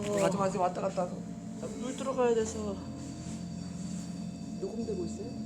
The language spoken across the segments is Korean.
가지 마세요. 왔다 갔다 하고. 물 들어가야 돼서. 녹음되고 있어요?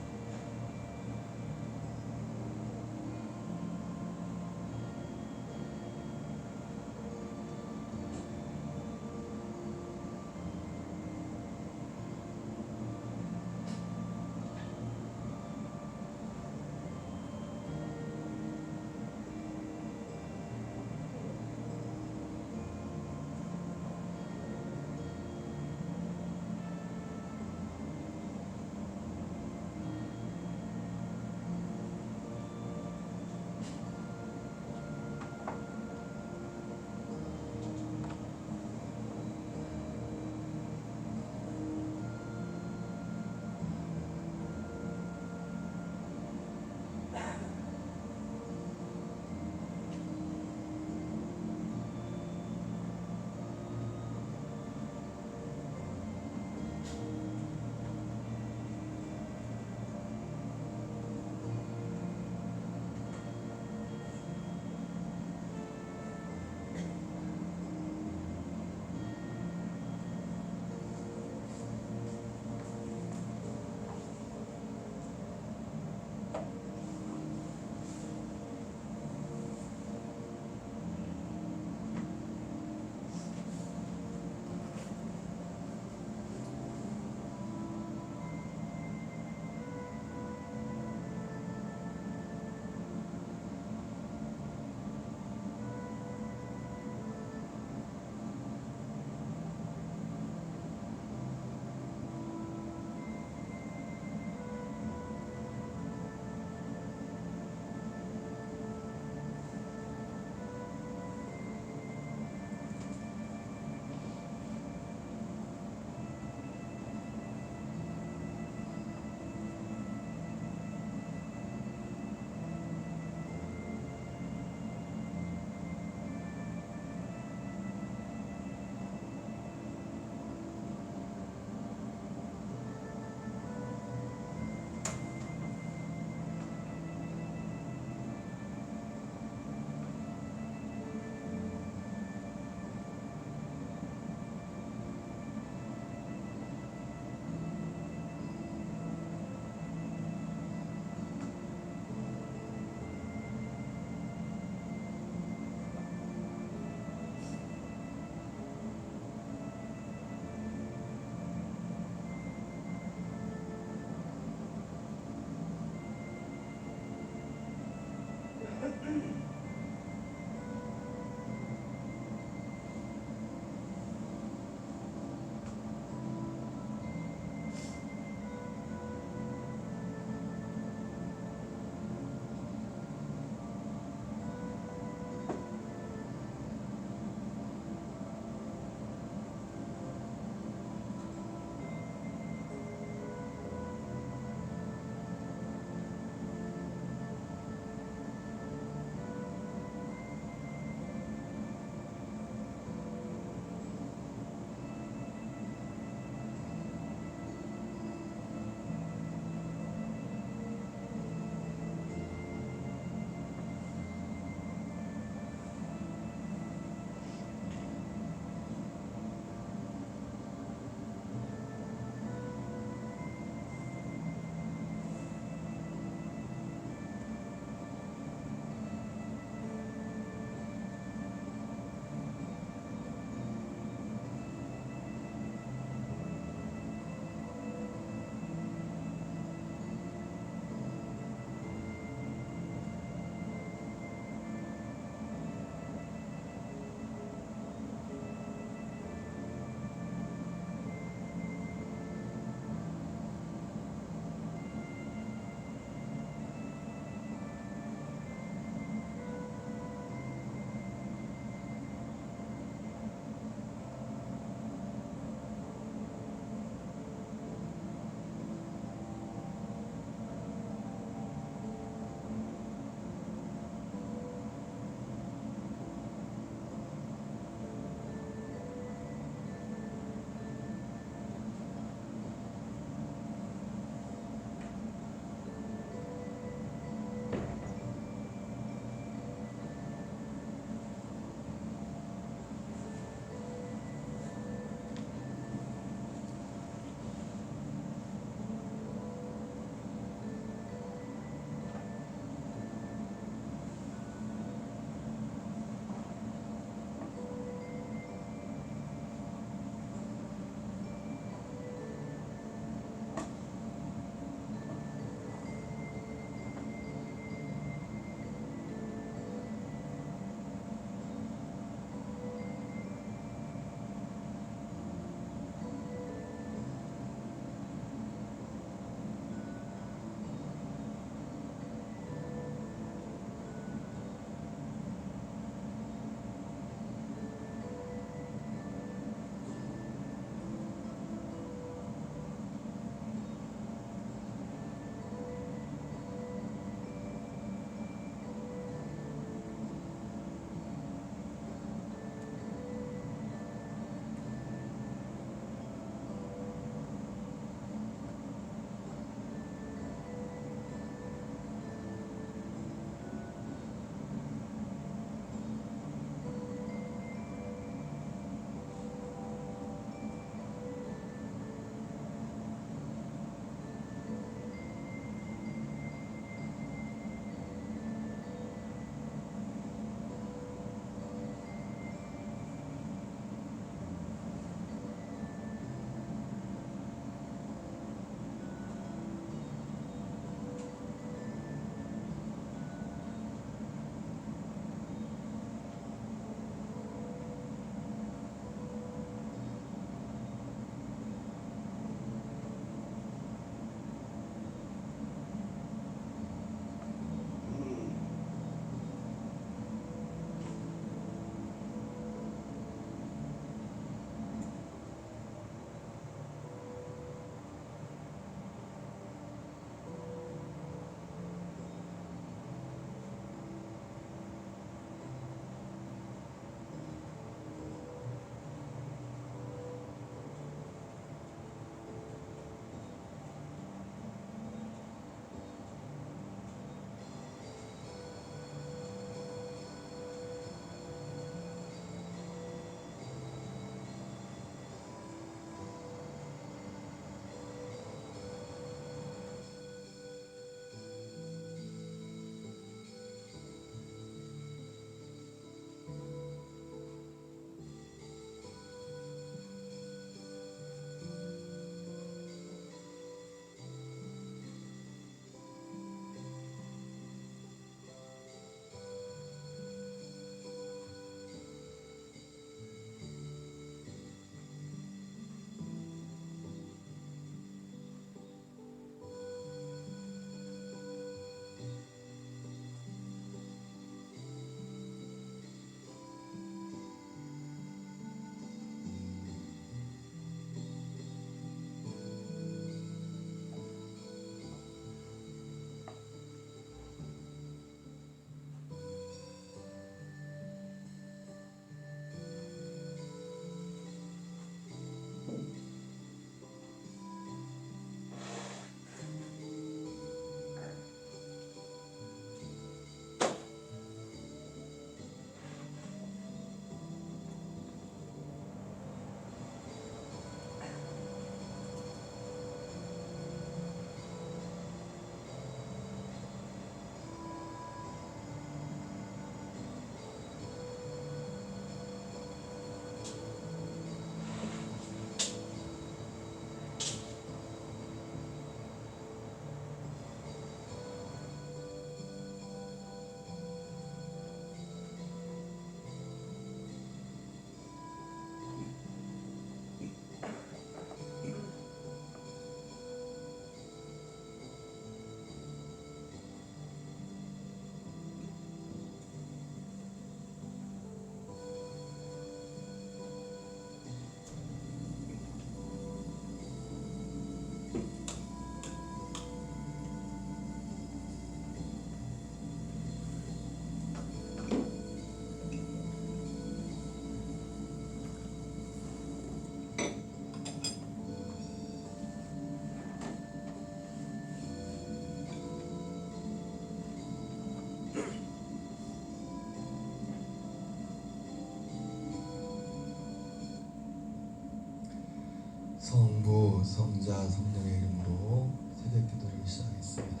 성부, 성자, 성령의 이름으로 새벽 기도를 시작했습니다.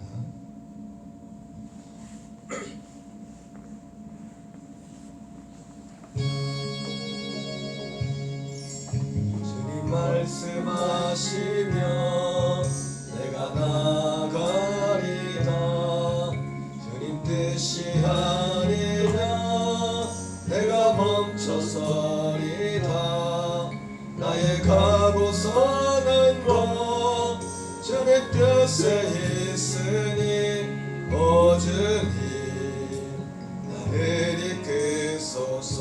주님 말씀하시면 내가 나가리다. 주님 뜻이 아니라 내가 멈춰서리다. 나의 가고서는 것 주님 뜻에 있으니 오주님 나를 이끄소서.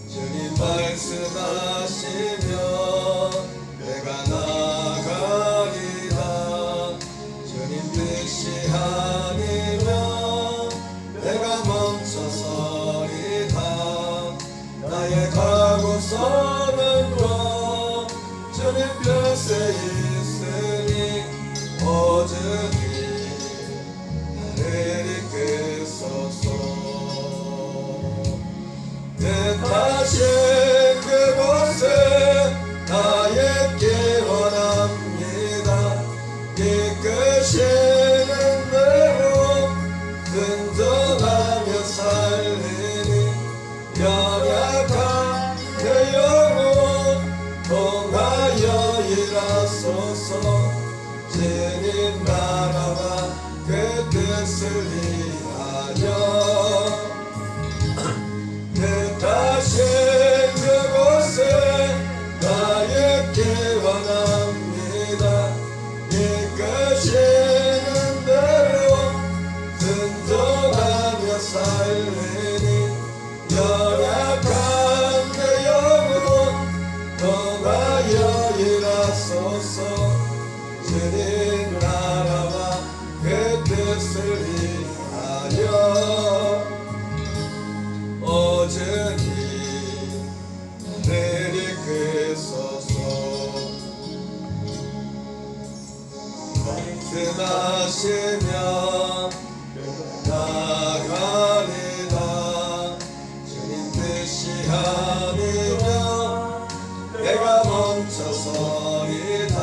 주님 말씀하시면 내가 나가리다. 주님 뜻이 아니면 내가 멈춰서리다. 나의 가고서는 것 주님 뜻에 있으니 오주님 나를 이끄소서. 뜻하신 그곳에 나의 길 원합니다. 이끄시는 대로 순종하며 살리니 연약한 내 영혼 통하여 일하소서. 주님 나라와 그 뜻을 위하여 뜻하신 그곳에 나의 길 원합니다. 이끄시는 대로 순종하며 살리니 연약한 내 영혼 통하여 일하소서. 주님 나라와 그 뜻을 위하여 오주님 나를 이끄소서. 말씀하시면 나가리다. 주님 뜻이 아니면 내가 멈춰서리다.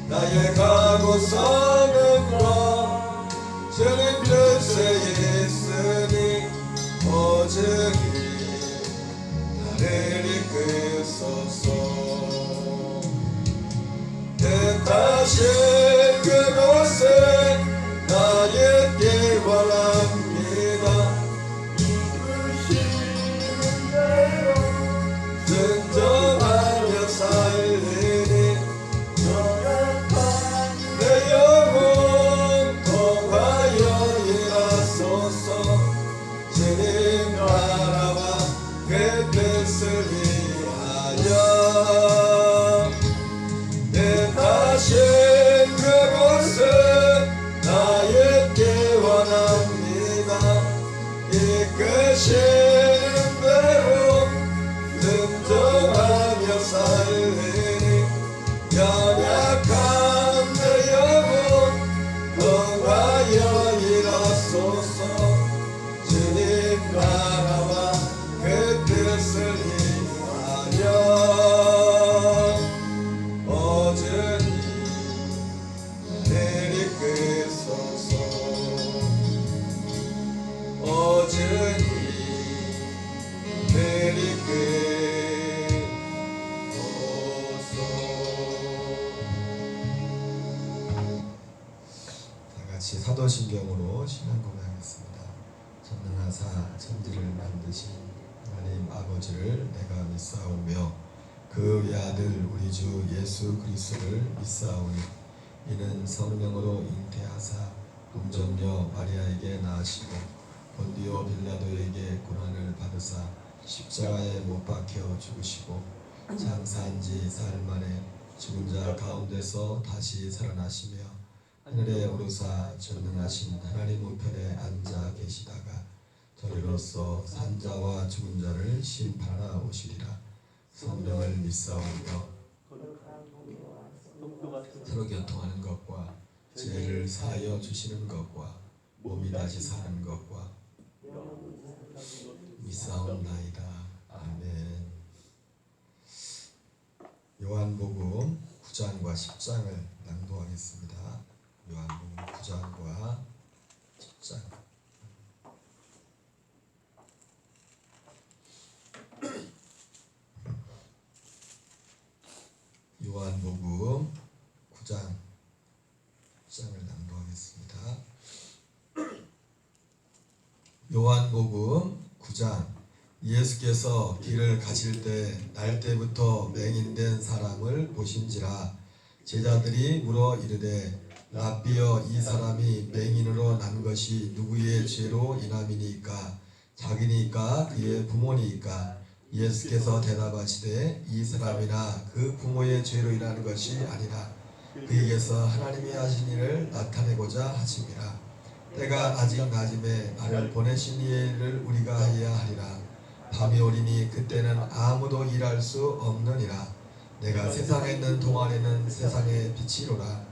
나의 가고서는 것 주님 뜻에 있으니 오주님 나를 이끄소서. 뜻하신 그곳에 나의 길 원합니다. 이끄시는 대로 순종하며 살리니 연약한 내 영혼 통하여 일하소서. 주님 나라와 그 뜻을 위하여 뜻하신 그곳에 나의 길 원합니다. 이끄시는 대로 순종하며 살리니 연약한 내 영혼 통하여 일하소서. 주님 나라와 그 뜻을 위하여 오주님 나를 이끄소서. 오주님 나를 이끄소서. 다같이 사도신경으로 신앙 고백하겠습니다. 전능하사 천지를 만드신 하나님 아버지를 내가 믿사오며 그 외아들 우리 주 예수 그리스도를 믿사오니 이는 성령으로 잉태하사 동정녀 마리아에게 낳으시고 본디오 빌라도에게 고난을 받으사 십자가에 못 박혀 죽으시고 장사한 지 사흘 만에 죽은 자 가운데서 다시 살아나시며 하늘에 오르사 전능하신 하나님 우편에 앉아 계시다가 저리로서 산자와 죽은 자를 심판하러 오시리라. 성령을 믿사오며 서로 교통하는 것과 죄를 사하여 주시는 것과 몸이 다시 사는 것과 믿사옵나이다. 아멘. 요한복음 9장과 10장을 낭독하겠습니다. 요한복음 9장과 10장. 요한복음 9장 10장을 낭독하겠습니다. 요한복음 9장. 예수께서 길을 가실 때 날때부터 맹인된 사람을 보신지라. 제자들이 물어 이르되 랍비여, 이 사람이 맹인으로 난 것이 누구의 죄로 인함이니까? 자기니까 그의 부모니까? 예수께서 대답하시되 이 사람이나 그 부모의 죄로 인한 것이 아니라 그에게서 하나님이 하신 일을 나타내고자 하심이라. 때가 아직 낮음에 나를 보내신 이를 우리가 해야 하리라. 밤이 오리니 그때는 아무도 일할 수 없느니라. 내가 세상에 있는 동안에는 세상의 빛이로라.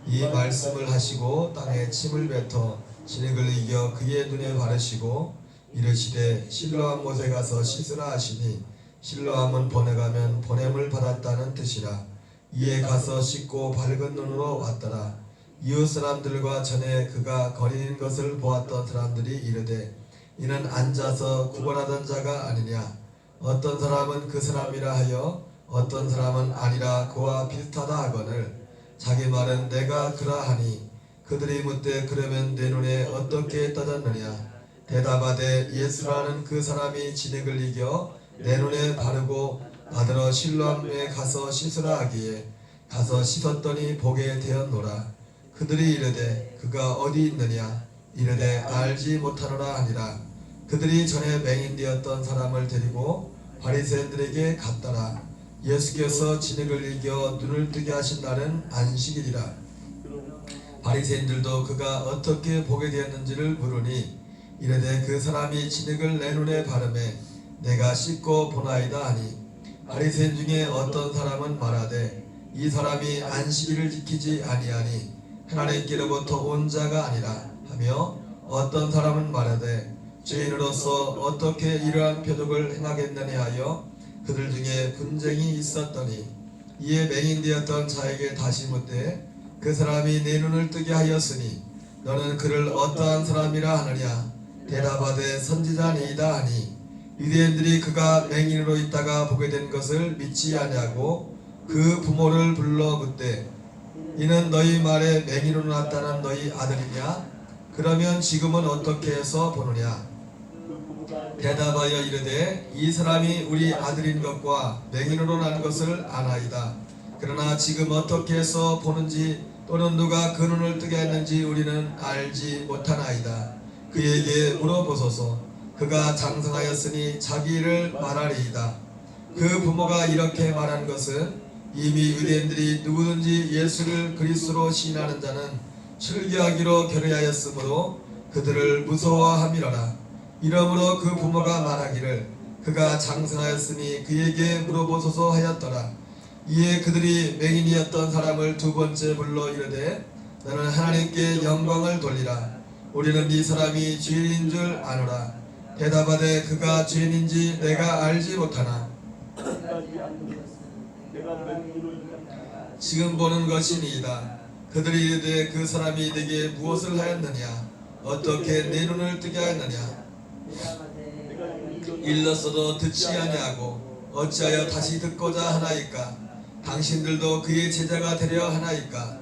이 말씀을 하시고 땅에 침을 뱉어 진흙을 이겨 그의 눈에 바르시고 이르시되 실로암 못에 가서 씻으라 하시니, 실로암은 보내가면 보냄을 받았다는 뜻이라. 이에 가서 씻고 밝은 눈으로 왔더라. 이웃 사람들과 전에 그가 거리는 것을 보았던 사람들이 이르되 이는 앉아서 구걸하던 자가 아니냐? 어떤 사람은 그 사람이라 하여 어떤 사람은 아니라 그와 비슷하다 하거늘 자기 말은 내가 그러하니. 그들이 묻되 그러면 내 눈에 어떻게 떠졌느냐? 대답하되 예수라는 그 사람이 진흙을 이겨 내 눈에 바르고 받으러 실로암에 가서 씻으라 하기에 가서 씻었더니 보게 되었노라. 그들이 이르되 그가 어디 있느냐? 이르되 알지 못하노라 하니라. 그들이 전에 맹인되었던 사람을 데리고 바리새인들에게 갔더라. 예수께서 진흙을 이겨 눈을 뜨게 하신 날은 안식일이라. 바리새인들도 그가 어떻게 보게 되었는지를 물으니 이르되 그 사람이 진흙을 내 눈에 바르매 내가 씻고 보나이다 하니, 바리새인 중에 어떤 사람은 말하되 이 사람이 안식일을 지키지 아니하니 하나님께로부터 온 자가 아니라 하며, 어떤 사람은 말하되 죄인으로서 어떻게 이러한 표적을 행하겠느냐 하여 그들 중에 분쟁이 있었더니, 이에 맹인되었던 자에게 다시 묻되 그 사람이 내 눈을 뜨게 하였으니 너는 그를 어떠한 사람이라 하느냐? 대답하되 선지자니이다 하니, 유대인들이 그가 맹인으로 있다가 보게 된 것을 믿지 아니하고 그 부모를 불러 묻되 이는 너희 말에 맹인으로 났다는 너희 아들이냐? 그러면 지금은 어떻게 해서 보느냐? 대답하여 이르되 이 사람이 우리 아들인 것과 맹인으로 난 것을 아나이다. 그러나 지금 어떻게 해서 보는지 또는 누가 그 눈을 뜨게 했는지 우리는 알지 못하나이다. 그에게 물어보소서. 그가 장성하였으니 자기를 말하리이다. 그 부모가 이렇게 말한 것은 이미 유대인들이 누구든지 예수를 그리스도로 시인하는 자는 출교하기로 결의하였으므로 그들을 무서워함이로라. 이러므로 그 부모가 말하기를 그가 장성하였으니 그에게 물어보소서 하였더라. 이에 그들이 맹인이었던 사람을 두 번째 불러 이르되 너는 하나님께 영광을 돌리라. 우리는 이 사람이 죄인인 줄 아노라. 대답하되 그가 죄인인지 내가 알지 못하나? 지금 보는 것이니이다. 그들이 이르되 그 사람이 내게 무엇을 하였느냐? 어떻게 내 눈을 뜨게 하였느냐? 일렀어도 듣지 아니하고 어찌하여 다시 듣고자 하나이까? 당신들도 그의 제자가 되려 하나이까?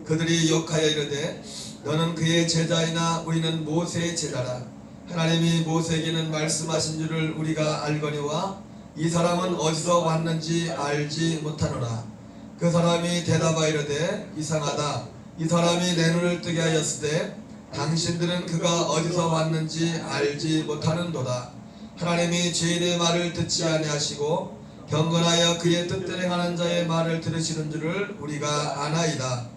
그들이 욕하여 이르되 너는 그의 제자이나 우리는 모세의 제자라. 하나님이 모세에게는 말씀하신 줄을 우리가 알거니와 이 사람은 어디서 왔는지 알지 못하노라. 그 사람이 대답하여 이르되 이상하다. 이 사람이 내 눈을 뜨게 하였으되 당신들은 그가 어디서 왔는지 알지 못하는도다. 하나님이 죄인의 말을 듣지 아니하시고 경건하여 그의 뜻대로 행하는 자의 말을 들으시는 줄을 우리가 아나이다.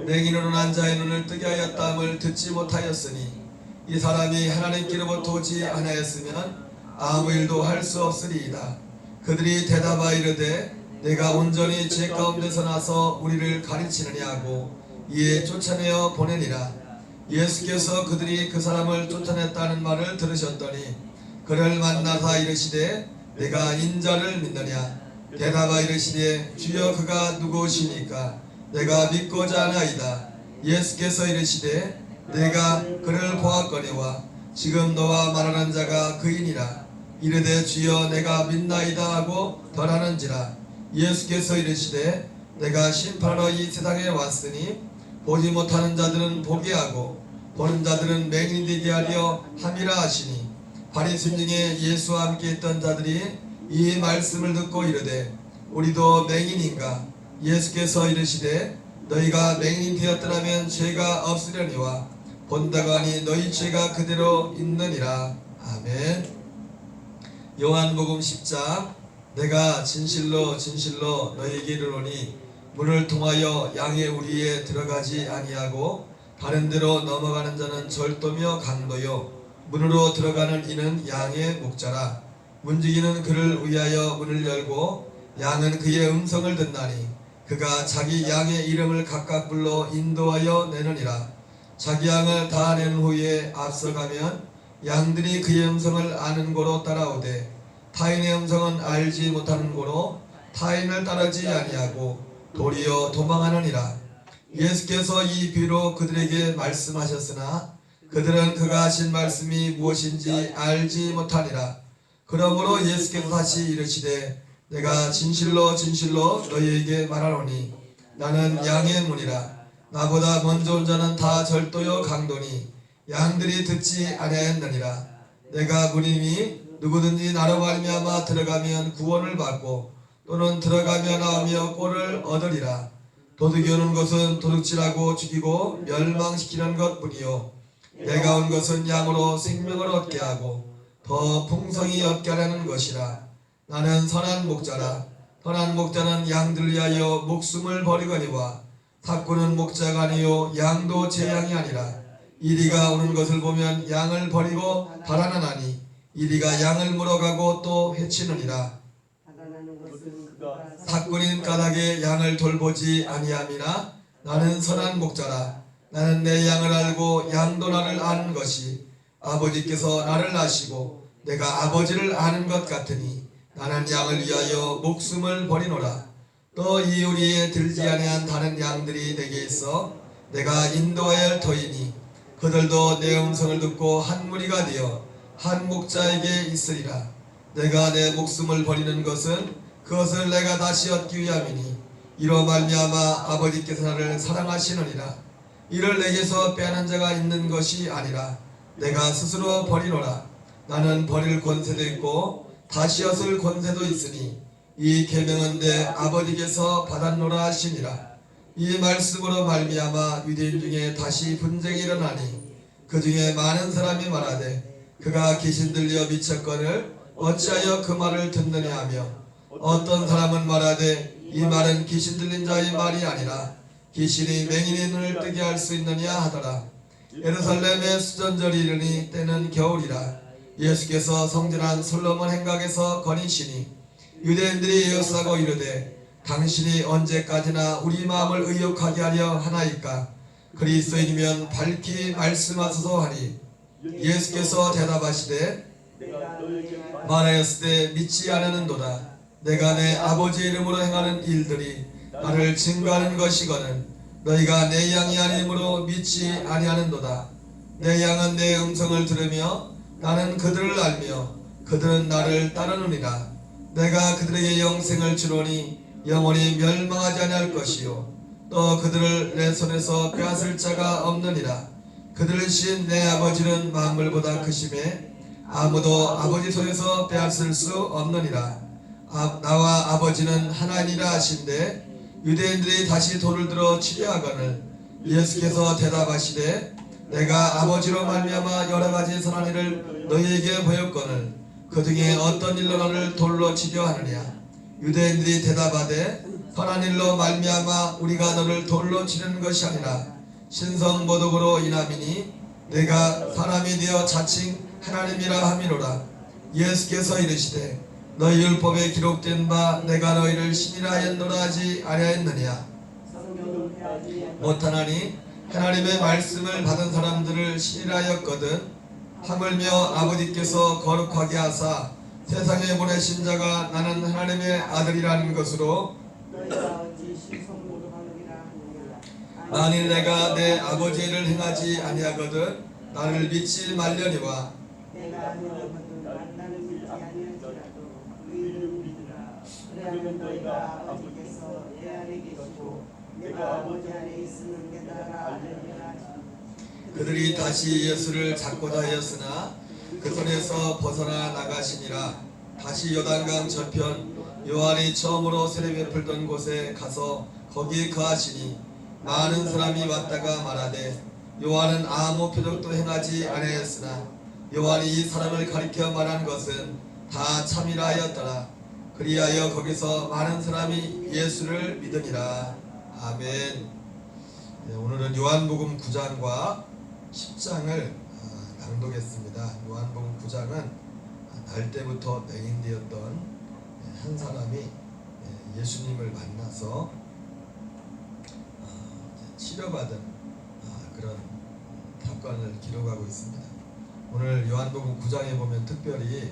맹인으로 난 자의 눈을 뜨게 하였다함을 듣지 못하였으니 이 사람이 하나님께로부터 오지 아니하였으면 아무 일도 할 수 없으리이다. 그들이 대답하여 이르되 내가 온전히 죄 가운데서 나서 우리를 가르치느냐고 이에 쫓아내어 보내니라. 예수께서 그들이 그 사람을 쫓아냈다는 말을 들으셨더니 그를 만나사 이르시되 내가 인자를 믿느냐? 대답하 이르시되 주여 그가 누구시니까 내가 믿고자 하나이다. 예수께서 이르시되 내가 그를 보았거니와 지금 너와 말하는 자가 그이니라. 이르되 주여 내가 믿나이다 하고 덜하는지라. 예수께서 이르시되 내가 심판하러 이 세상에 왔으니 보지 못하는 자들은 보게 하고 보는 자들은 맹인이 되게 하려 함이라 하시니 바리새인 중에 예수와 함께 있던 자들이 이 말씀을 듣고 이르되 우리도 맹인인가? 예수께서 이르시되 너희가 맹인이 되었더라면 죄가 없으려니와 본다고 하니 너희 죄가 그대로 있느니라. 아멘. 요한복음 10장 내가 진실로 진실로 너희에게 이르노니 문을 통하여 양의 우리에 들어가지 아니하고 다른 데로 넘어가는 자는 절도며 강도요 문으로 들어가는 이는 양의 목자라. 문지기는 그를 위하여 문을 열고 양은 그의 음성을 듣나니 그가 자기 양의 이름을 각각 불러 인도하여 내느니라. 자기 양을 다 낸 후에 앞서가면 양들이 그의 음성을 아는 고로 따라오되 타인의 음성은 알지 못하는 고로 타인을 따르지 아니하고 도리어 도망하느니라. 예수께서 이 비유로 그들에게 말씀하셨으나 그들은 그가 하신 말씀이 무엇인지 알지 못하니라. 그러므로 예수께서 다시 이르시되 내가 진실로 진실로 너희에게 말하노니 나는 양의 문이라. 나보다 먼저 온 자는 다 절도요 강도니 양들이 듣지 아니하였느니라. 내가 문이니 누구든지 나로 말미암아 들어가면 구원을 받고 또는 들어가며 나오며 꼴을 얻으리라. 도둑이 오는 것은 도둑질하고 죽이고 멸망시키는 것뿐이요 내가 온 것은 양으로 생명을 얻게 하고 더 풍성히 얻게 하려는 것이라. 나는 선한 목자라. 선한 목자는 양들 위하여 목숨을 버리거니와 삭구는 목자가 아니요 양도 제 양이 아니라. 이리가 오는 것을 보면 양을 버리고 달아나나니 이리가 양을 물어가고 또 해치느니라. 삭군인 까닭에 양을 돌보지 아니함이나 나는 선한 목자라. 나는 내 양을 알고 양도 나를 아는 것이 아버지께서 나를 아시고 내가 아버지를 아는 것 같으니 나는 양을 위하여 목숨을 버리노라. 또 이 우리에 들지 아니한 다른 양들이 내게 있어 내가 인도하여야 할 터이니 그들도 내 음성을 듣고 한 무리가 되어 한 목자에게 있으리라. 내가 내 목숨을 버리는 것은 그것을 내가 다시 얻기 위함이니 이로 말미암아 아버지께서 나를 사랑하시느니라. 이를 내게서 빼앗는 자가 있는 것이 아니라 내가 스스로 버리노라. 나는 버릴 권세도 있고 다시 얻을 권세도 있으니 이 계명은 내 아버지께서 받았노라 하시니라. 이 말씀으로 말미암아 유대인 중에 다시 분쟁이 일어나니 그 중에 많은 사람이 말하되 그가 귀신 들려 미쳤거늘 어찌하여 그 말을 듣느냐 하며 어떤 사람은 말하되 이 말은 귀신 들린 자의 말이 아니라 귀신이 맹인의 눈을 뜨게 할 수 있느냐 하더라. 예루살렘의 수전절이 이르니 때는 겨울이라. 예수께서 성전한 솔로몬 행각에서 거니시니 유대인들이 에워싸고 이르되 당신이 언제까지나 우리 마음을 의욕하게 하려 하나이까? 그리스도인이면 밝히 말씀하소서 하니 예수께서 대답하시되 말하였을 때 믿지 않으는도다. 내가 내 아버지 이름으로 행하는 일들이 나를 증거하는 것이거늘 너희가 내 양이 아니므로 믿지 아니하는도다. 내 양은 내 음성을 들으며 나는 그들을 알며 그들은 나를 따르느니라. 내가 그들에게 영생을 주노니 영원히 멸망하지 아니할 것이요 또 그들을 내 손에서 빼앗을 자가 없느니라. 그들을 신 내 아버지는 만물보다 크심에 아무도 아버지 손에서 빼앗을 수 없느니라. 나와 아버지는 하나니라 하신대 유대인들이 다시 돌을 들어 치려하거늘 예수께서 대답하시되 내가 아버지로 말미암아 여러가지 선한 일을 너희에게 보였거늘 그 중에 어떤 일로 너를 돌로 치려 하느냐. 유대인들이 대답하되 선한 일로 말미암아 우리가 너를 돌로 치려는 것이 아니라 신성모독으로 인함이니 내가 사람이 되어 자칭 하나님이라 함이로라. 예수께서 이르시되 너희 율법에 기록된 바 내가 너희를 신이라 하였노라 하지 아니하였느냐. 못하나니 하나님의 말씀을 받은 사람들을 신이라 하였거든 하물며 아버지께서 거룩하게 하사 세상에 보내신 자가 나는 하나님의 아들이라는 것으로 너희가 어찌 신성모도 하느니라 하느냐. 만일 내가 내 아버지의 일을 행하지 아니하거든 나를 믿지 말려니와 내가 너희거든 나를 믿지 아니할지라도 의를 믿으라. 그래야면 너희가 아버지께서 내 안에 계시고 내가 아버지 안에 있으는 게다가 알려니라 하시니. 그들이 다시 예수를 잡고자 하였으나 그 손에서 벗어나 나가시니라. 다시 요단강 저편 요한이 처음으로 세례 베풀던 곳에 가서 거기에 거하시니 많은 사람이 왔다가 말하되 요한은 아무 표적도 행하지 아니하였으나 요한이 이 사람을 가리켜 말한 것은 다 참이라 하였더라. 그리하여 거기서 많은 사람이 예수를 믿으니라. 아멘. 네, 오늘은 요한복음 9장과 10장을 낭독했습니다. 요한복음 9장은 날 때부터 맹인되었던 한 사람이 예수님을 만나서 치료받은 그런 사건을 기록하고 있습니다. 오늘 요한복음 9장에 보면 특별히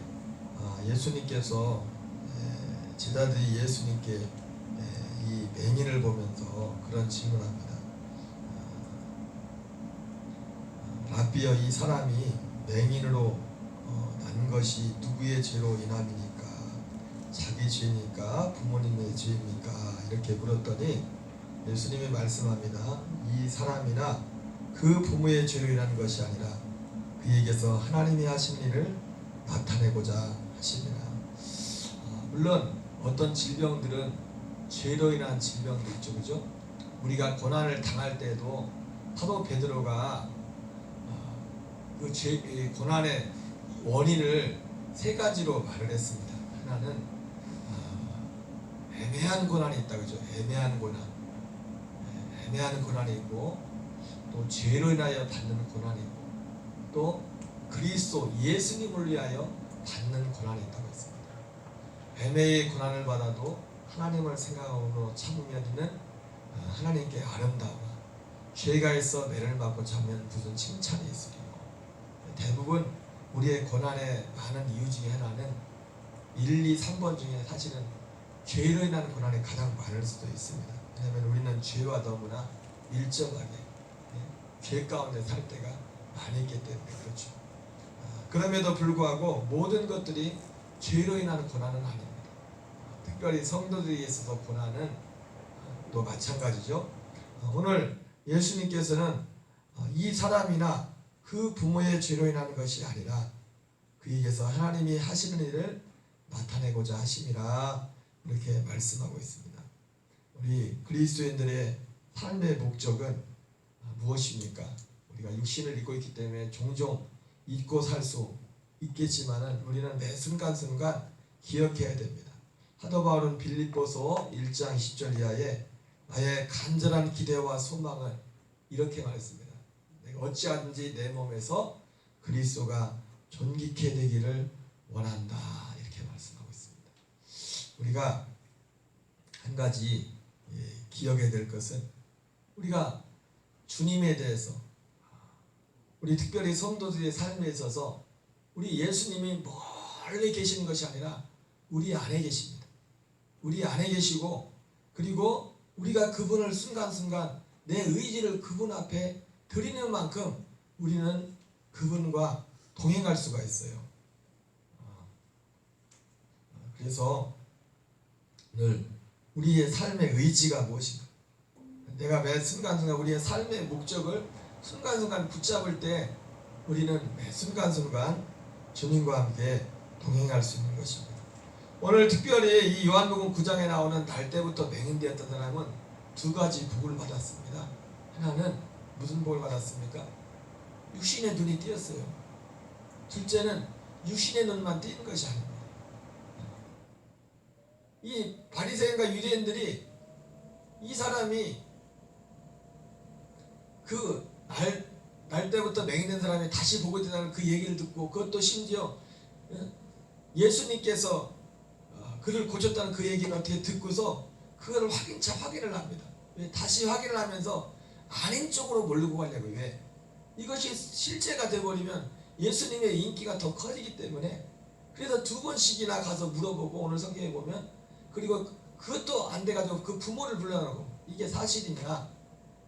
예수님께서 제자들이 예수님께 이 맹인을 보면서 그런 질문합니다. 라비여, 이 사람이 맹인으로 난 것이 누구의 죄로 인함이니까? 자기 죄입니까? 부모님의 죄입니까? 이렇게 물었더니 예수님이 말씀합니다. 이 사람이나 그 부모의 죄로 인한 것이 아니라 그에게서 하나님이 하신 일을 나타내고자 하십니다. 물론 어떤 질병들은 죄로 인한 질병도 있죠, 그죠? 우리가 고난을 당할 때도 사도 베드로가 그 고난의 원인을 세 가지로 말을 했습니다. 하나는 애매한 고난이 있다, 그죠? 애매한 고난이 있고, 또 죄로 인하여 받는 고난이 있고, 또 그리스도 예수님을 위하여 받는 고난이 있다고 했습니다. 애매의 고난을 받아도 하나님을 생각으로 참으면은 하나님께 아름다우나, 죄가 있어 매를 맞고 자면 무슨 칭찬이 있으리요. 대부분 우리의 고난의 많은 이유 중에 하나는 1, 2, 3번 중에 사실은 죄로 인한 고난이 가장 많을 수도 있습니다. 왜냐하면 우리는 죄와 너무나 밀접하게 죄 가운데 살 때가 많이 있기 때문에 그렇죠. 그럼에도 불구하고 모든 것들이 죄로 인한 고난은 아닙니다. 특별히 성도들에 있어서 고난은 또 마찬가지죠. 오늘 예수님께서는 이 사람이나 그 부모의 죄로 인한 것이 아니라 그에게서 하나님이 하시는 일을 나타내고자 하심이라 이렇게 말씀하고 있습니다. 우리 그리스도인들의 삶의 목적은 무엇입니까? 우리가 육신을 입고 있기 때문에 종종 잊고 살 수 있겠지만은 우리는 매 순간순간 기억해야 됩니다. 사도 바울은 빌립보서 1장 10절 이하에 나의 간절한 기대와 소망을 이렇게 말했습니다. 내가 어찌하든지 내 몸에서 그리스도가 존귀케 되기를 원한다, 이렇게 말씀하고 있습니다. 우리가 한 가지 기억해야 될 것은 우리가 주님에 대해서, 우리 특별히 성도들의 삶에 있어서 우리 예수님이 멀리 계시는 것이 아니라 우리 안에 계십니다. 우리 안에 계시고, 그리고 우리가 그분을 순간순간 내 의지를 그분 앞에 드리는 만큼 우리는 그분과 동행할 수가 있어요. 그래서 늘 우리의 삶의 의지가 무엇인가, 내가 매 순간순간 우리의 삶의 목적을 순간순간 붙잡을 때 우리는 매 순간순간 주님과 함께 동행할 수 있는 것입니다. 오늘 특별히 이 요한복음 9장에 나오는 날 때부터 맹인되었던 사람은 두 가지 복을 받았습니다. 하나는 무슨 복을 받았습니까? 육신의 눈이 띄었어요. 둘째는 육신의 눈만 띄는 것이 아닙니다. 이 바리새인과 유대인들이 이 사람이 그 날 때부터 맹인된 사람이 다시 보게 된다는 그 얘기를 듣고, 그것도 심지어 예수님께서 그를 고쳤다는 그 얘기를 어떻게 듣고서 그걸 확인을 합니다. 왜? 다시 확인을 하면서 아닌 쪽으로 몰고 가려고. 왜? 이것이 실제가 되어버리면 예수님의 인기가 더 커지기 때문에 그래서 2번씩이나 가서 물어보고 오늘 성경에 보면 그리고 그것도 안 돼가지고 그 부모를 불러라고 이게 사실이냐?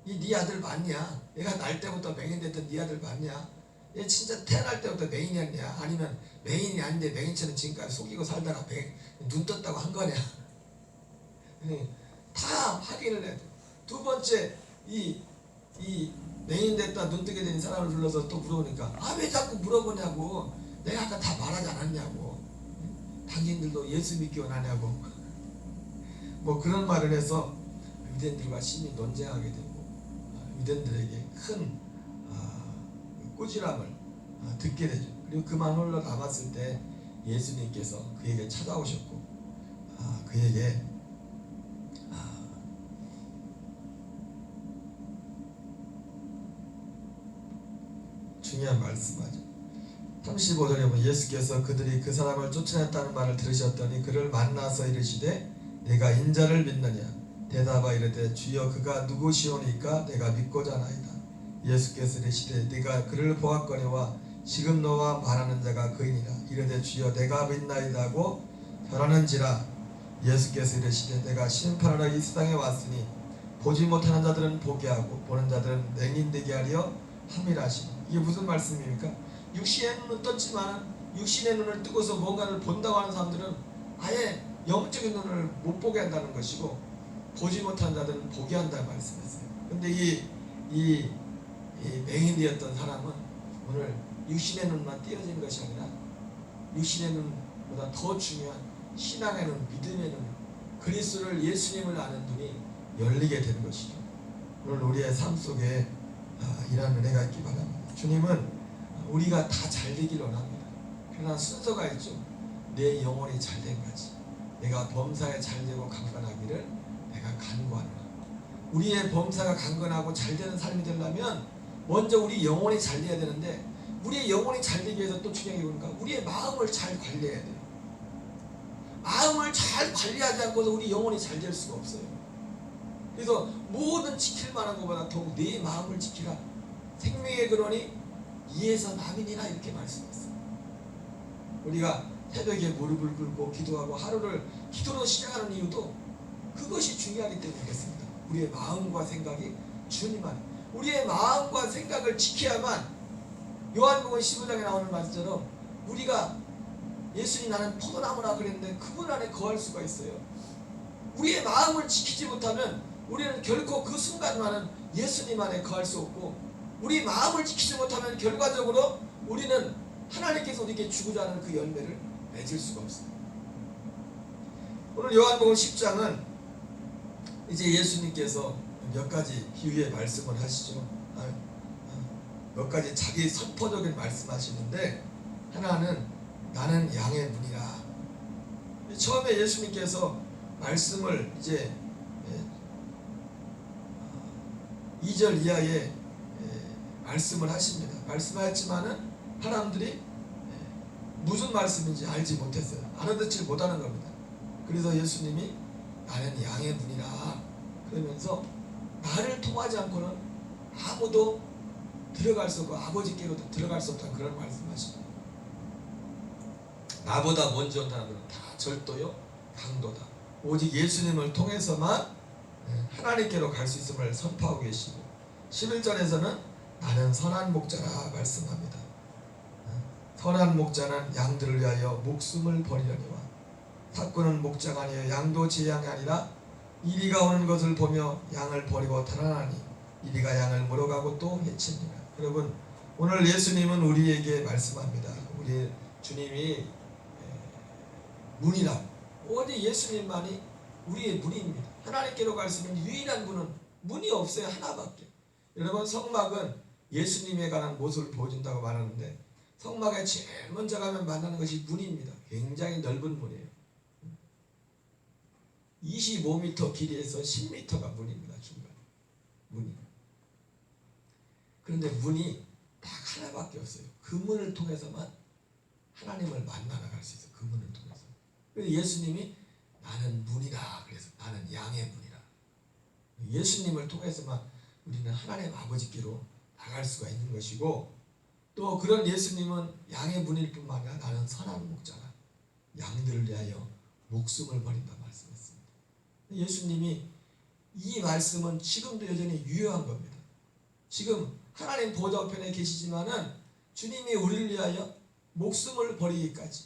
이 네 아들 맞냐? 얘가 날 때부터 맹인됐던 네 아들 맞냐? 얘 진짜 태어날 때부터 맹인이었냐? 아니면 맹인이 아닌데 맹인처럼 지금까지 속이고 살다가 눈 떴다고 한 거냐? 다 확인을 해야 돼. 2번째 이 맹인됐다 눈 뜨게 된 사람을 불러서 또 물어보니까 왜 자꾸 물어보냐고. 내가 아까 다 말하지 않았냐고. 당신들도 예수 믿기 원하냐고. 뭐 그런 말을 해서 유대인들과 심히 논쟁하게 되고 유대인들에게 큰 꾸지람을 듣게 되죠. 그리고 그만 홀로 남았을 때 예수님께서 그에게 찾아오셨고 그에게 중요한 말씀하죠. 35절에 보면 예수께서 그들이 그 사람을 쫓아냈다는 말을 들으셨더니 그를 만나서 이르시되 내가 인자를 믿느냐 대답하 이르되 주여 그가 누구시오니까 내가 믿고자 하나이다. 예수께서 이르시되 네가 그를 보았거니와 지금 너와 말하는 자가 그이니라. 이르되 주여 내가 믿나이다 하고 절하는지라. 예수께서 이르시되 내가 심판하러 이 세상에 왔으니 보지 못하는 자들은 보게 하고 보는 자들은 맹인되게 하려 함이라시니. 이게 무슨 말씀입니까? 육신의 눈은 떴지만 육신의 눈을 뜨고서 뭔가를 본다고 하는 사람들은 아예 영적인 눈을 못 보게 한다는 것이고 보지 못한 자들은 보게 한다는 말씀이었어요. 근데 이 맹인되었던 사람은 오늘 육신의 눈만 띄어진 것이 아니라 육신의 눈보다 더 중요한 신앙의 눈, 믿음의 눈, 그리스도를 예수님을 아는 눈이 열리게 되는 것이죠. 오늘 우리의 삶 속에 이러한 은혜가 있기 바랍니다. 주님은 우리가 다 잘 되길 원합니다. 그러나 순서가 있죠. 내 영혼이 잘된 거지. 내가 범사에 잘되고 강건하기를 내가 간구하노라. 우리의 범사가 강건하고 잘되는 삶이 되려면 먼저 우리 영혼이 잘돼야 되는데 우리의 영혼이 잘되기 위해서 또 중요한 게 뭔가 우리의 마음을 잘 관리해야 돼요. 마음을 잘 관리하지 않고서 우리 영혼이 잘 될 수가 없어요. 그래서 모든 지킬 만한 것보다 더욱 내 마음을 지키라. 생명의 근원이 이에서 남이니라 이렇게 말씀했어요. 우리가 새벽에 무릎을 꿇고 기도하고 하루를 기도로 시작하는 이유도 그것이 중요하기 때문이겠습니다. 우리의 마음과 생각이 주님 안에 우리의 마음과 생각을 지켜야만 요한복음 15장에 나오는 말씀처럼 우리가 예수님 나는 포도나무라 그랬는데 그분 안에 거할 수가 있어요. 우리의 마음을 지키지 못하면 우리는 결코 그 순간만은 예수님 안에 거할 수 없고 우리 마음을 지키지 못하면 결과적으로 우리는 하나님께서 우리에게 주고자 하는 그 열매를 맺을 수가 없습니다. 오늘 요한복음 10장은 이제 예수님께서 몇 가지 비유의 말씀을 하시죠. 몇 가지 자기 선포적인 말씀하시는데 하나는 나는 양의 문이라. 처음에 예수님께서 말씀을 이제 2절 이하에 말씀을 하십니다. 말씀하였지만은 사람들이 무슨 말씀인지 알지 못했어요. 알아듣지 못하는 겁니다. 그래서 예수님이 나는 양의 문이라 그러면서 나를 통하지 않고는 아무도 들어갈 수 없고 아버지께로도 들어갈 수 없다는 그런 말씀하십니다. 나보다 먼저 온 사람들은 다 절도요 강도다. 오직 예수님을 통해서만 하나님께로 갈 수 있음을 선포하고 계시고 11절에서는 나는 선한 목자라 말씀합니다. 선한 목자는 양들을 위하여 목숨을 버리려니와 삭구는 목자가 아니여 양도 제 양이 아니라 이리가 오는 것을 보며 양을 버리고 달아나니 이리가 양을 물어가고 또 해치니라. 여러분 오늘 예수님은 우리에게 말씀합니다. 우리 주님이 문이라 오직 예수님만이 우리의 문입니다. 하나님께로 갈 수 있는 유일한 문은 문이 없어요. 하나밖에. 여러분 성막은 예수님에 관한 모습을 보여준다고 말하는데 성막에 제일 먼저 가면 만나는 것이 문입니다. 굉장히 넓은 문이에요. 25m 길이에서 10m가 문입니다. 중간 문이. 그런데 문이 딱 하나밖에 없어요. 그 문을 통해서만 하나님을 만나러 갈 수 있어요. 그 문을 통해서. 그래서 예수님이 나는 문이라 그래서 나는 양의 문이라. 예수님을 통해서만 우리는 하나님 아버지께로 나갈 수가 있는 것이고 또 그런 예수님은 양의 문일 뿐만 아니라 나는 선한 목자라. 양들을 위하여 목숨을 버린다 말씀했습니다. 예수님이 이 말씀은 지금도 여전히 유효한 겁니다. 지금 하나님 보좌 우편에 계시지만은 주님이 우리를 위하여 목숨을 버리기까지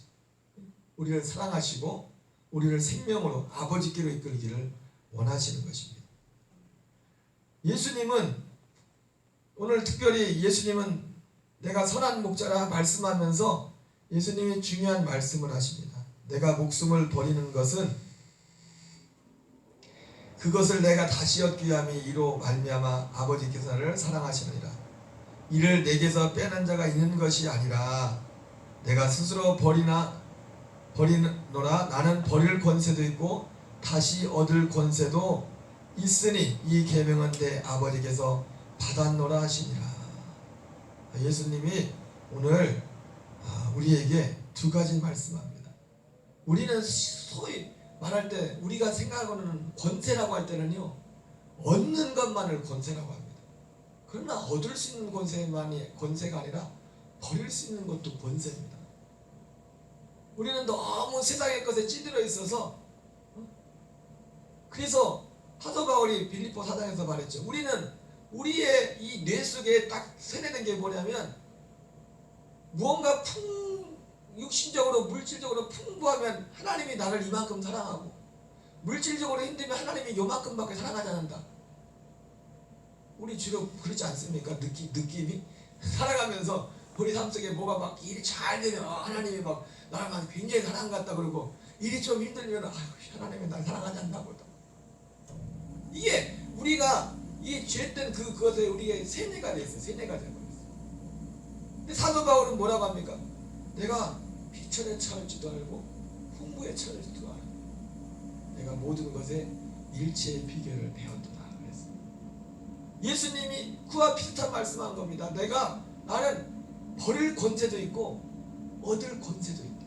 우리를 사랑하시고 우리를 생명으로 아버지께로 이끌기를 원하시는 것입니다. 예수님은 오늘 특별히 예수님은 내가 선한 목자라 말씀하면서 예수님이 중요한 말씀을 하십니다. 내가 목숨을 버리는 것은 그것을 내가 다시 얻기 위함이 이로 말미암아 아버지께서 나를 사랑하시느니라. 이를 내게서 빼는 자가 있는 것이 아니라 내가 스스로 버리노라. 나는 버릴 권세도 있고 다시 얻을 권세도 있으니 이 계명은 내 아버지께서 받았노라 하시니라. 예수님이 오늘 우리에게 두 가지 말씀합니다. 우리는 소위 말할 때 우리가 생각하는 권세라고 할 때는요, 얻는 것만을 권세라고 합니다. 그러나 얻을 수 있는 권세만이 권세가 아니라 버릴 수 있는 것도 권세입니다. 우리는 너무 세상의 것에 찌들어 있어서, 그래서 사도 바울이 빌립보 4장에서 말했죠. 우리는 우리의 이 뇌 속에 딱 세뇌된 게 뭐냐면, 무언가 육신적으로 물질적으로 풍부하면 하나님이 나를 이만큼 사랑하고, 물질적으로 힘들면 하나님이 요만큼밖에 사랑하지 않는다. 우리 주로 그렇지 않습니까? 느낌이 살아가면서 우리 삶 속에 뭐가 막 일이 잘 되면 하나님이 막 나를 막 굉장히 사랑 같다 그러고, 일이 좀 힘들면 하나님이 날 사랑하지 않나 보다. 이게 우리가 이 죄된 그것에 우리의 세뇌가 돼 있어요. 세뇌가 되고 있어요. 근데 사도 바울은 뭐라고 합니까? 내가 비천에 처할지도 알고 풍부에 처할지도 알아. 내가 모든 것에 일체의 비결을 배웠도다 그랬어요. 예수님이 그와 비슷한 말씀한 겁니다. 나는 버릴 권세도 있고 얻을 권세도 있다.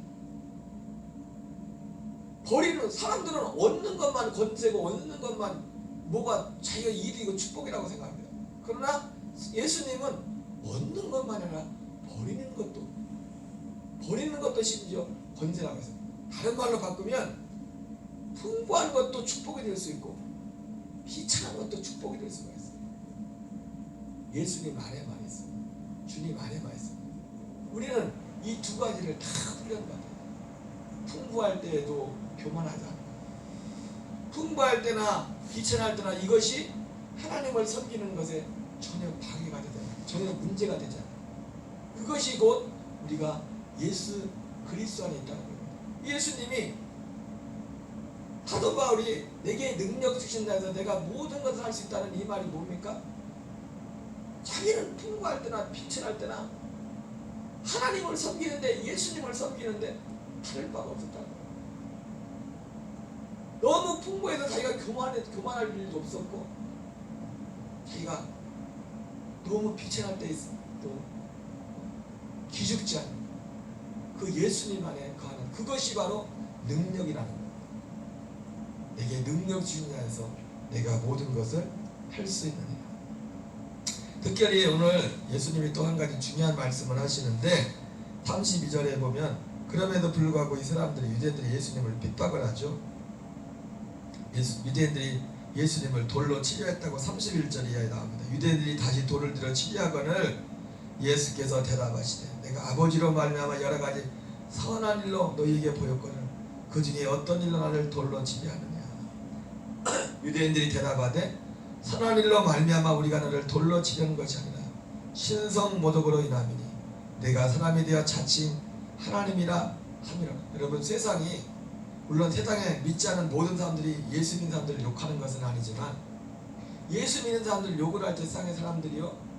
버리는 사람들은 얻는 것만 권세고 얻는 것만 뭐가 자기가 이익이고 축복이라고 생각합니다. 그러나 예수님은 얻는 것만 아니라 버리는 것도 심지어 권세라고 해서, 다른 말로 바꾸면 풍부한 것도 축복이 될 수 있고 비천한 것도 축복이 될 수가 있어요. 예수님 안에만 있어요. 주님 안에만 있어요. 우리는 이 두 가지를 다 훈련받아요. 풍부할 때에도 교만하지 않고, 풍부할 때나 비천할 때나 이것이 하나님을 섬기는 것에 전혀 방해가 되지 않아요. 전혀 문제가 되지 않아요. 그것이 곧 우리가 예수 그리스도 안에 있다는 겁니다. 예수님이 사도 바울이 내게 능력 주신다 해서 내가 모든 것을 할 수 있다는 이 말이 뭡니까? 자기는 풍부할 때나 비천할 때나 하나님을 섬기는데, 예수님을 섬기는데 다를 바가 없었다는 거예요. 너무 풍부해서 자기가 교만할 일도 없었고, 자기가 너무 비천할 때 또 기죽지 않는 그 예수님 안에 거하는 그것이 바로 능력이라는 거예요. 내게 능력 주시냐 해서 내가 모든 것을 할 수 있느냐. 특별히 오늘 예수님이 또 한 가지 중요한 말씀을 하시는데, 32절에 보면 그럼에도 불구하고 이 사람들이, 유대인들이 예수님을 핍박을 하죠. 유대인들이 예수님을 돌로 치려했다고 31절 이하에 나옵니다. 유대인들이 다시 돌을 들어 치려하거늘 예수께서 대답하시되 내가 아버지로 말미암아 여러 가지 선한 일로 너희에게 보였거늘 그 중에 어떤 일로 나를 돌로 치려 하느냐. 유대인들이 대답하되 선한 일로 말미암아 우리가 너를 돌로 치려는 것이 아니라 신성 모독으로 인함이니 내가 사람이 되어 자칭 하나님이라 함이라. 여러분, 세상이, 물론 세상에 믿지 않은 모든 사람들이 예수 믿는 사람들을 욕하는 것은 아니지만, 예수 믿는 사람들 욕을 할 때 세상의 사람들이요,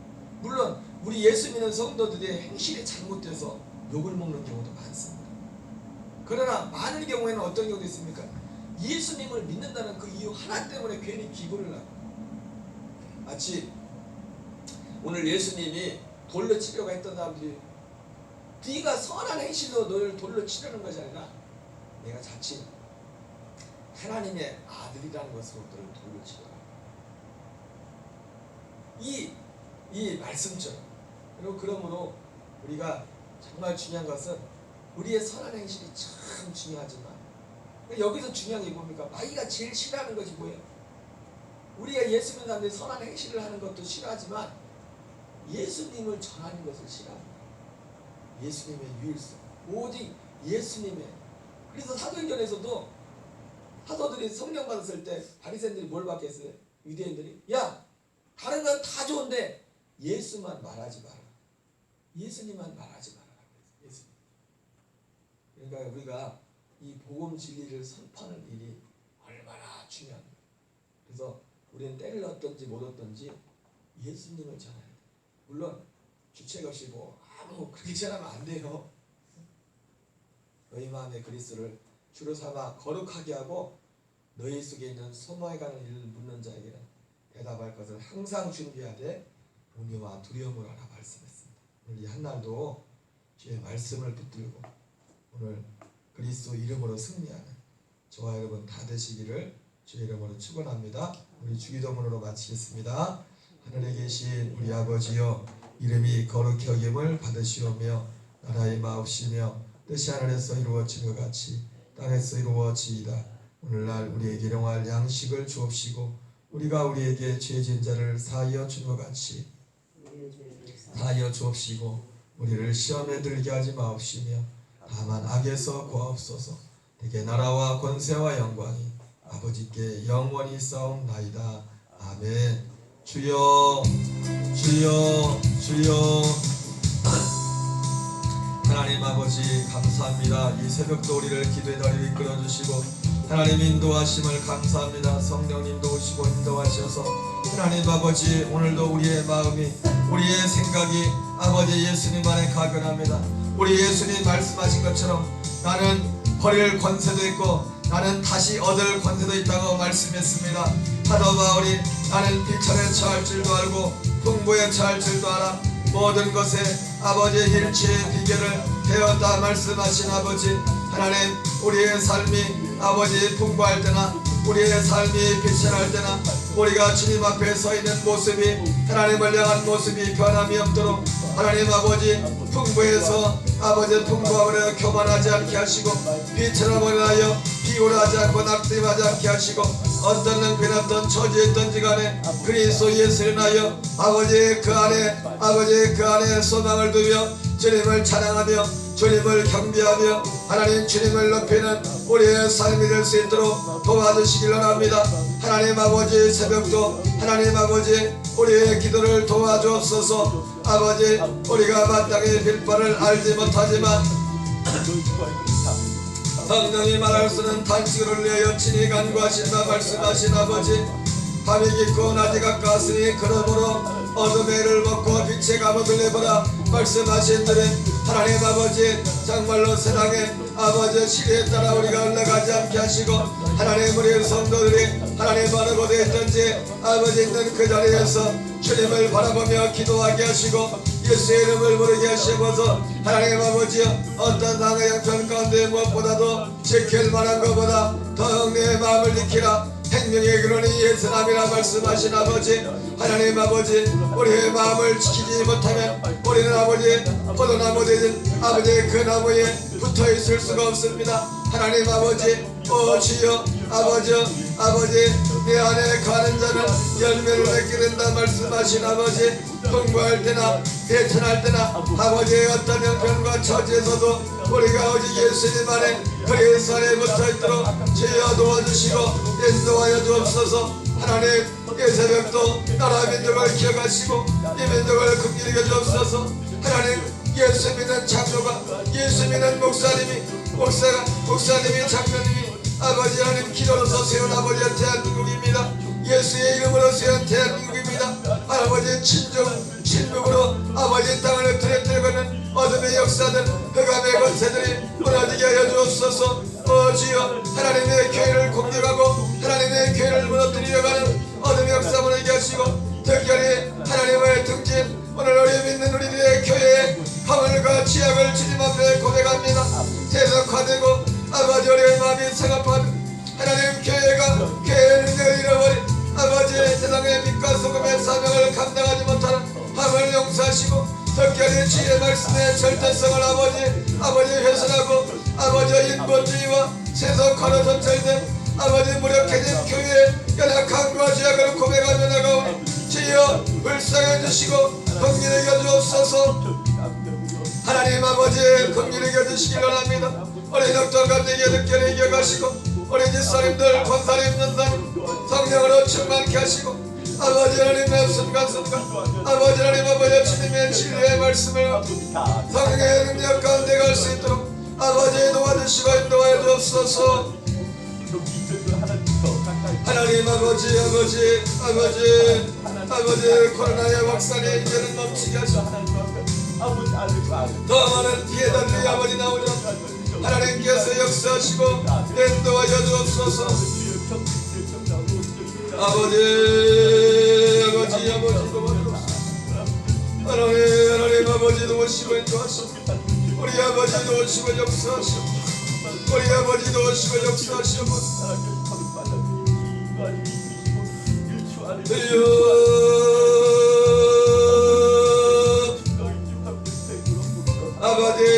물론 우리 예수 믿는 성도들의 행실이 잘못돼서 욕을 먹는 경우도 많습니다. 그러나 많은 경우에는 어떤 경우도 있습니까? 예수님을 믿는다는 그 이유 하나 때문에 괜히 기분을 하고, 마치 오늘 예수님이 돌로 치려고 했던 사람들이 네가 선한 행실로 너를 돌로 치려는 것이 아니라 내가 자칫 하나님의 아들이라는 것으로 너를 돌로 치려고. 이 말씀처럼. 그러므로 우리가 정말 중요한 것은 우리의 선한 행실이 참 중요하지만 여기서 중요한 게 뭡니까? 마귀가 제일 싫어하는 것이 뭐예요? 우리가 예수 믿는 사람들이 선한 행실을 하는 것도 싫어하지만 예수님을 전하는 것을 싫어합니다. 예수님의 유일성, 오직 예수님의. 그래서 사도행전에서도 사도들이 성령 받았을 때 바리새인들이 뭘 받겠어요? 유대인들이 야 다른 건 다 좋은데 예수만 말하지 마라. 예수님만 말하지 마라. 예수님. 그러니까 우리가 이 복음 진리를 선포하는 일이 얼마나 중요합니다. 그래서 우리는 때를 얻든지 못 얻든지 예수님을 전해야 돼요. 물론 주책 없이 뭐 아무 그렇게 전하면 안 돼요. 너희 마음에 그리스도를 주로 삼아 거룩하게 하고 너희 속에 있는 소망해가는 일을 묻는 자에게는 대답할 것을 항상 준비하되 온유와 두려움으로 하라 말씀했습니다. 오늘 이 한날도 주의 말씀을 붙들고 오늘 그리스도 이름으로 승리하는 저와 여러분 다 되시기를 주의 이름으로 축원합니다. 우리 주기도문으로 마치겠습니다. 하늘에 계신 우리 아버지여 이름이 거룩히 여김을 받으시오며 나라의 마옵시며 뜻이 하늘에서 이루어진 것 같이 땅에서 이루어지이다. 오늘날 우리에게 일용할 양식을 주옵시고 우리가 우리에게 죄진 자를 사하여 준 것 같이 사하여 주옵시고 우리를 시험에 들게 하지 마옵시며 다만 악에서 구하옵소서. 대개 나라와 권세와 영광이 아버지께 영원히 싸움나이다. 아멘. 주여 주여 주여. 하나님 아버지 감사합니다. 이 새벽도 우리를 기도의 자리로 이끌어주시고 하나님 인도하심을 감사합니다. 성령님도 오시고 인도하셔서 하나님 아버지 오늘도 우리의 마음이 우리의 생각이 아버지 예수님 안에 가변합니다. 우리 예수님 말씀하신 것처럼 나는 버릴 권세도 있고 나는 다시 얻을 권세도 있다고 말씀했습니다. 사도 바울이 나는 비천에 처할 줄도 알고 풍부에 처할 줄도 알아 모든 것에 아버지의 일치의 비결을 배웠다 말씀하신 아버지 하나님 우리의 삶이 아버지 풍부할 때나 우리의 삶이 비천할 때나 우리가 주님 앞에 서 있는 모습이 하나님을 향한 모습이 변함이 없도록 하나님 아버지 풍부해서 아버지 풍부함으로 교만하지 않게 하시고 비천함을 하여 비굴하지 않고 낙심하지 않게 하시고 어떤 능비나 어떤 처지에 있든지 간에 그리스도 예수를 하여 아버지 그 안에 소망을 두며 주님을 찬양하며 주님을 경배하며 하나님 주님을 높이는 우리의 삶이 될 수 있도록 도와주시길 원합니다. 하나님 아버지 새벽도 하나님 아버지 우리의 기도를 도와주옵소서. 아버지 우리가 마땅히 빌바를 알지 못하지만 성령이 말할 수는 단식을 위하여 친히 간구하신다 말씀하신 아버지 밤이 깊고 낮이 가까웠으니 그러므로 어둠의 일을 먹고 빛의 감옥을 내보라 말씀하신 들은 하나님 아버지 정말로 세상에 아버지 시대에 따라 우리가 흘러가지 않게 하시고 하나님 우리의 성도들이 하나님 어느 곳에 있든지 아버지 있는 그 자리에서 주님을 바라보며 기도하게 하시고 예수의 이름을 부르게 하시고서 하나님 아버지여 어떤 상의 형편 가운데 무엇보다도 지킬 만한 것보다 더욱 내 마음을 지키라 생명의 근원이 예수남이라 말씀하신 아버지 하나님 아버지 우리의 마음을 지키지 못하면 우리는 아버지 포도나무 되는 아버지 그 나무에 붙어 있을 수가 없습니다. 하나님 아버지 주여 아버지 내 안에 가는 자는 열매를 맺게 된다 말씀하신 아버지 풍부할 때나 대천할 때나 아버지의 어떤 형편과 처지에서도 우리가 오직 예수님 안에 그리스도 안에 붙어있도록 주여 도와주시고 인도하여 주옵소서. 하나님 이 새벽도 나라 민족을 기억하시고 이 민족을 긍휼히 여주옵소서. 하나님 예수 믿는 장로가 예수 믿는 목사님이 장로님이 아버지 하나님 기도로서 세운 아버지의 대한민국입니다. 예수의 이름으로 세운 대한민국입니다. 아버지 친족으로 아버지 땅을 들여들고는 어둠의 역사들 흑암의 권세들이 무너지게 하여 주옵소서. 주여 하나님의 교회를 공격하고 하나님의 교회를 무너뜨리려 가는 어둠의 역사 무너지게 하시고 특별히 하나님의 등진 오늘 우리 믿는 우리들의 교회의 화물과 지약을 주님 앞에 고백합니다. 세속화되고 아버지 우리의 마음이 성합한 하나님 교회의 능력을 잃어버린 아버지 세상의 빛과 소금의 사명을 감당하지 못하는 함을 용서하시고 특별히 주의 말씀의 절대성을 아버지 아버지 훼손하고 아버지 인본주의와 세속화로 전철된 아버지 무력해진 교회의 연약함과 죄악을 고백하며 나가오니 주여 불쌍해 주시고 긍휼히 여주옵소서. 하나님 아버지 긍휼히 여주시길 원합니다. 우리 덕적한 내게 늦게 이겨가시고 우리 집사님들 권사님 전사님 성령으로 충만케 하시고 아버지 하나님의 순간순간 아버지 하나님 아버지 주님의 진리의 말씀을 성령의 능력 가운데 갈 수 있도록 아버지 도와주시고 인도하여 주옵소서. 하나님 아버지 코로나의 확산이 이제는 멈추게 하시고 더 많은 피해자들이 아버지 나오죠. 하나님께서 역사하시고 인도하여 주옵소서. 아버지 하나님 아버지도 오시고 인도하시고 우리 아버지도 오시고 역사하시고 우리 아버지도 오시고 역사하시고 아버지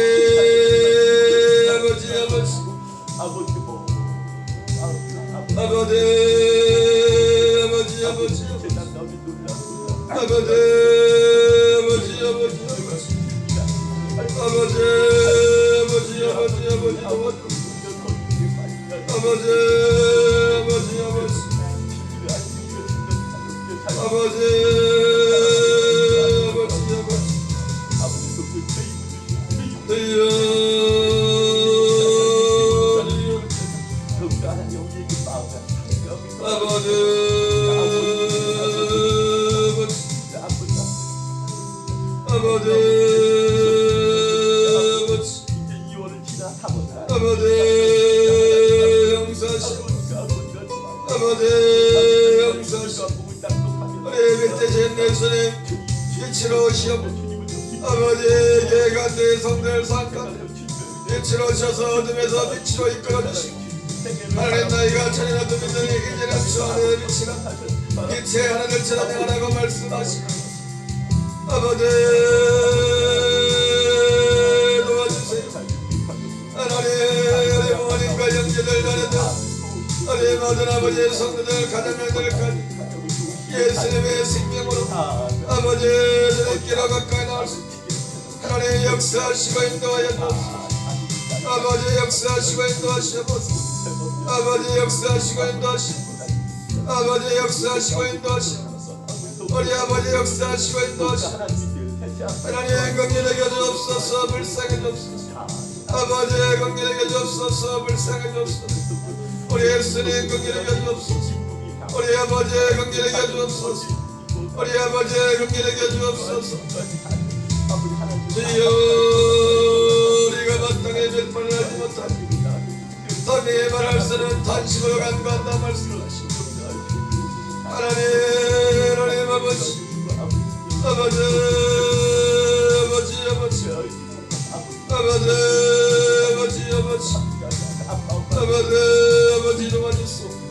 빛으로 오시옵 아버지 개간대 성들 산간 빛으로 오셔서 어둠에서 빛으로 이끌어주시고 하나님 나이가 천인 어둠이 너희 이제는 주 안에 빛이라 빛의 하나님을 찬양하라고 말씀하시고 아버지 도와주세요. 하나님 부모님과 형제들 자녀들 하나님 모든 아버지의 성도들 가정들까지 예수님의 생명으로 아버지 주님께로 가까이 나올 수 있게 하나님 역사하시고 인도하여 주옵소서. 아버지 역사하시고 인도하시옵소서. 아버지 역사하시고 인도하시옵소서. 아버지 역사하시고 인도하시옵소서. 우리 아버지 역사하시고 인도하시옵소서. 하나님 긍휼히 여주옵소서. 불쌍히 주옵소서. 아버지 긍휼히 여주옵소서. 불쌍히 주옵소서. 우리 예수님 긍휼히 여주옵소서. 우리 아버지 긍휼히 여주옵소서. 우리 아버지 긍휼히 여주옵소서. 주여 우리가 마땅히 멸망을 하지 못하니 선의의 말할 수는 단식으로 간구한다 말씀하시고 하나님 아버지 아버지 도와주시오.